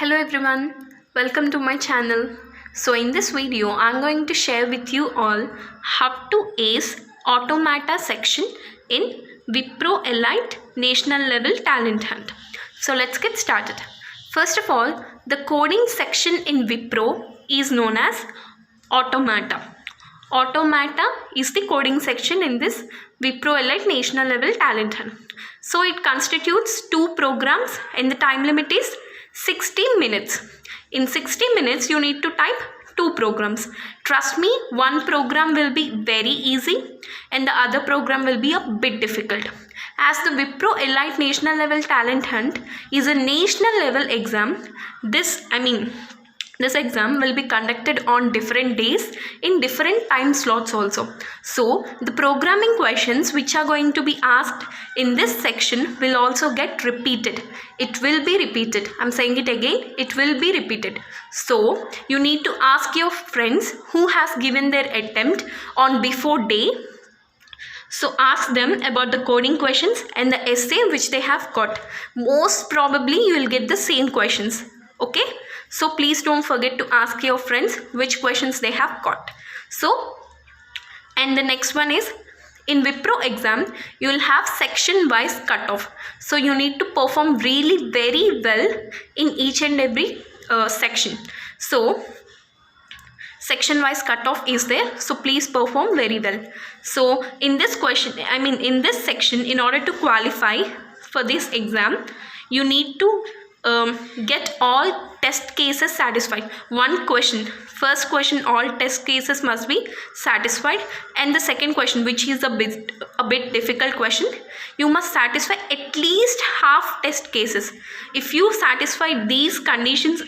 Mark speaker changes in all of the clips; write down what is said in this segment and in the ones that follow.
Speaker 1: Hello everyone, welcome to my channel. So in this video, I'm going to share with you all how to ace Automata section in Wipro Elite National Level Talent Hunt. So let's get started. First of all, the coding section in Wipro is known as Automata. Automata is the coding section in this Wipro Elite National Level Talent Hunt. So it constitutes two programs and the time limit is 60 minutes. In 60 minutes, you need to type two programs. Trust me, one program will be very easy and the other program will be a bit difficult. As the Wipro Elite National Level Talent Hunt is a national level exam, this exam will be conducted on different days in different time slots also. So the programming questions which are going to be asked in this section will also get repeated. It will be repeated. I'm saying it again. It will be repeated. So you need to ask your friends who has given their attempt on before day. So ask them about the coding questions and the essay which they have got. Most probably you will get the same questions. Okay. So please don't forget to ask your friends which questions they have got. So, and the next one is in Wipro exam, you will have section wise cutoff. So you need to perform really very well in each and every section. So section wise cutoff is there. So please perform very well. So in this in this section, in order to qualify for this exam, you need to get all test cases satisfied. One question, first question, all test cases must be satisfied, and the second question, which is a bit difficult question, you must satisfy at least half test cases. If you satisfy these conditions,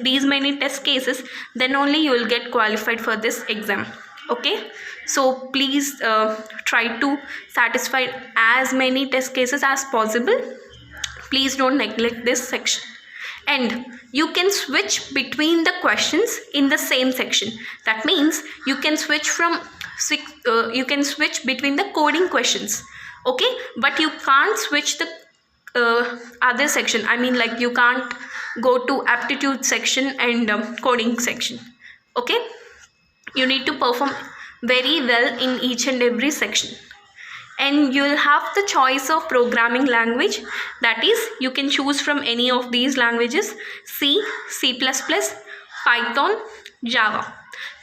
Speaker 1: these many test cases, then only you will get qualified for this exam. Okay, so please try to satisfy as many test cases as possible. Please don't neglect this section. And you can switch between the questions in the same section. That means you can switch between the coding questions. Okay, but you can't switch the other section. You can't go to aptitude section and coding section. Okay, you need to perform very well in each and every section. And you will have the choice of programming language. That is, you can choose from any of these languages: C, C++, Python, Java.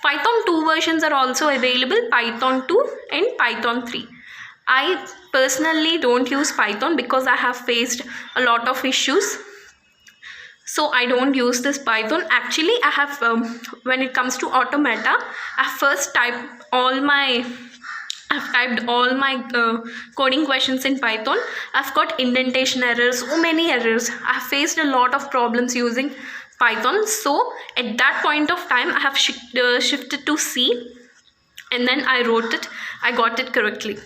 Speaker 1: Python 2 versions are also available, Python 2 and Python 3. I personally don't use Python because I have faced a lot of issues. So I don't use this Python. Actually, I have, when it comes to Automata, I first typed all my coding questions in Python. I've got indentation errors, so many errors. I've faced a lot of problems using Python. So at that point of time, I have shifted to C, and then I wrote it. I got it correctly.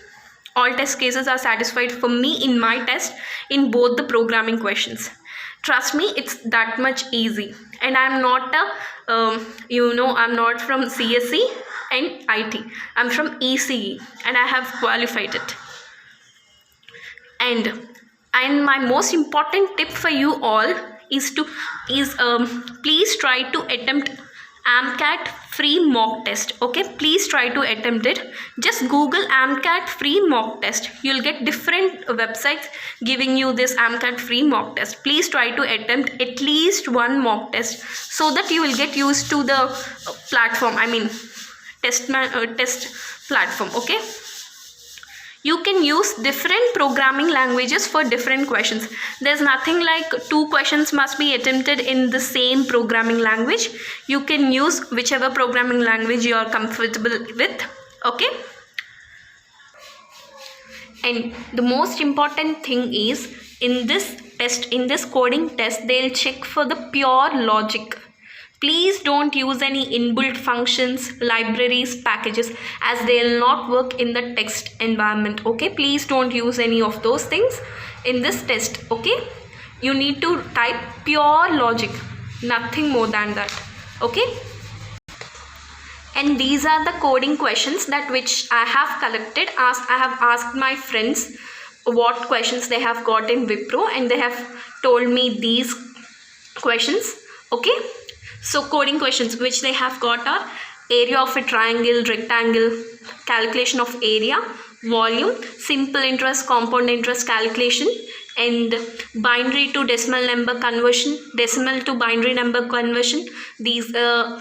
Speaker 1: All test cases are satisfied for me in my test in both the programming questions. Trust me, it's that much easy. And I'm not I'm not from CSE and IT. I'm from ECE and I have qualified it. And my most important tip for you all is please try to attempt AMCAT free mock test. Okay, please try to attempt it. Just Google AMCAT free mock test. You'll get different websites giving you this AMCAT free mock test. Please try to attempt at least one mock test so that you will get used to the platform. Test platform. Okay, you can use different programming languages for different questions. There's nothing like two questions must be attempted in the same programming language. You can use whichever programming language you are comfortable with. Okay, and the most important thing is in this coding test, they'll check for the pure logic. Please don't use any inbuilt functions, libraries, packages, as they will not work in the text environment. Okay, please don't use any of those things in this test. Okay, you need to type pure logic, nothing more than that. Okay, and these are the coding questions which I have collected. I have asked my friends what questions they have got in Wipro, and they have told me these questions. Okay, so coding questions which they have got are area of a triangle, rectangle, calculation of area, volume, simple interest, compound interest calculation, and binary to decimal number conversion, decimal to binary number conversion, these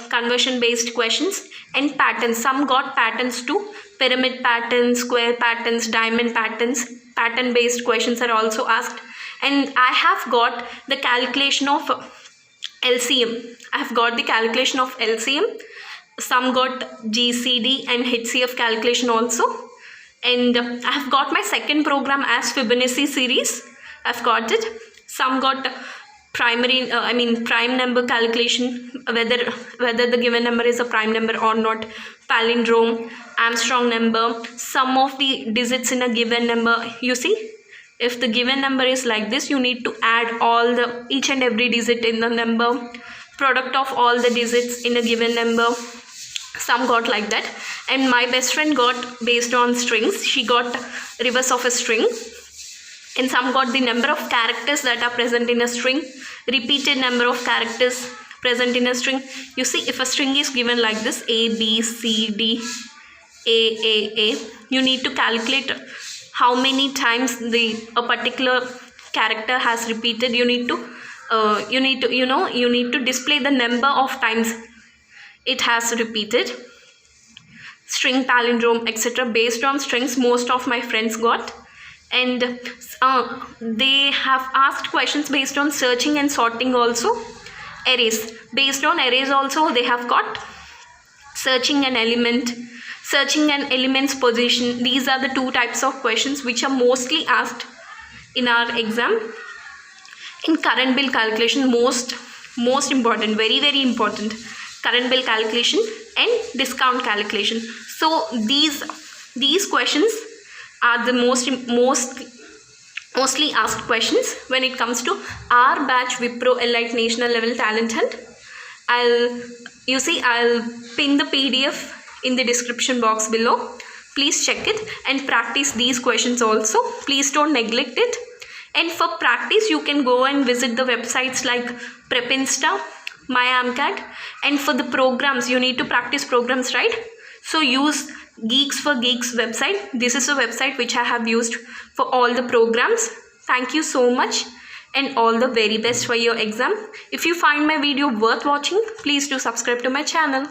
Speaker 1: conversion based questions, and patterns. Some got patterns too, pyramid patterns, square patterns, diamond patterns. Pattern based questions are also asked. And I have got the calculation of LCM. I have got the calculation of LCM. Some got GCD and HCF calculation also. And I have got my second program as Fibonacci series. I've got it. Some got prime number calculation, whether the given number is a prime number or not, palindrome, Armstrong number, sum of the digits in a given number. You see, if the given number is like this, you need to add all each and every digit in the number, product of all the digits in a given number. Some got like that. And my best friend got based on strings. She got reverse of a string. And some got the number of characters that are present in a string, repeated number of characters present in a string. You see, if a string is given like this, A, B, C, D, A, you need to calculate how many times a particular character has repeated. You need to display the number of times it has repeated. String, palindrome, etc. Based on strings, most of my friends got. And they have asked questions based on searching and sorting also. Arrays, based on arrays also they have got searching an element, searching an element's position. These are the two types of questions which are mostly asked in our exam. In current bill calculation, most important, very important, current bill calculation and discount calculation. So these questions are the mostly asked questions when it comes to our batch Wipro Elite National Level Talent Hunt. I'll pin the PDF in the description box below. Please check it and practice these questions also. Please don't neglect it. And for practice, you can go and visit the websites like Prepinsta, MyAMCAT. And for the programs, you need to practice programs, right? So use Geeks for Geeks website. This is a website which I have used for all the programs. Thank you so much and all the very best for your exam. If you find my video worth watching, please do subscribe to my channel.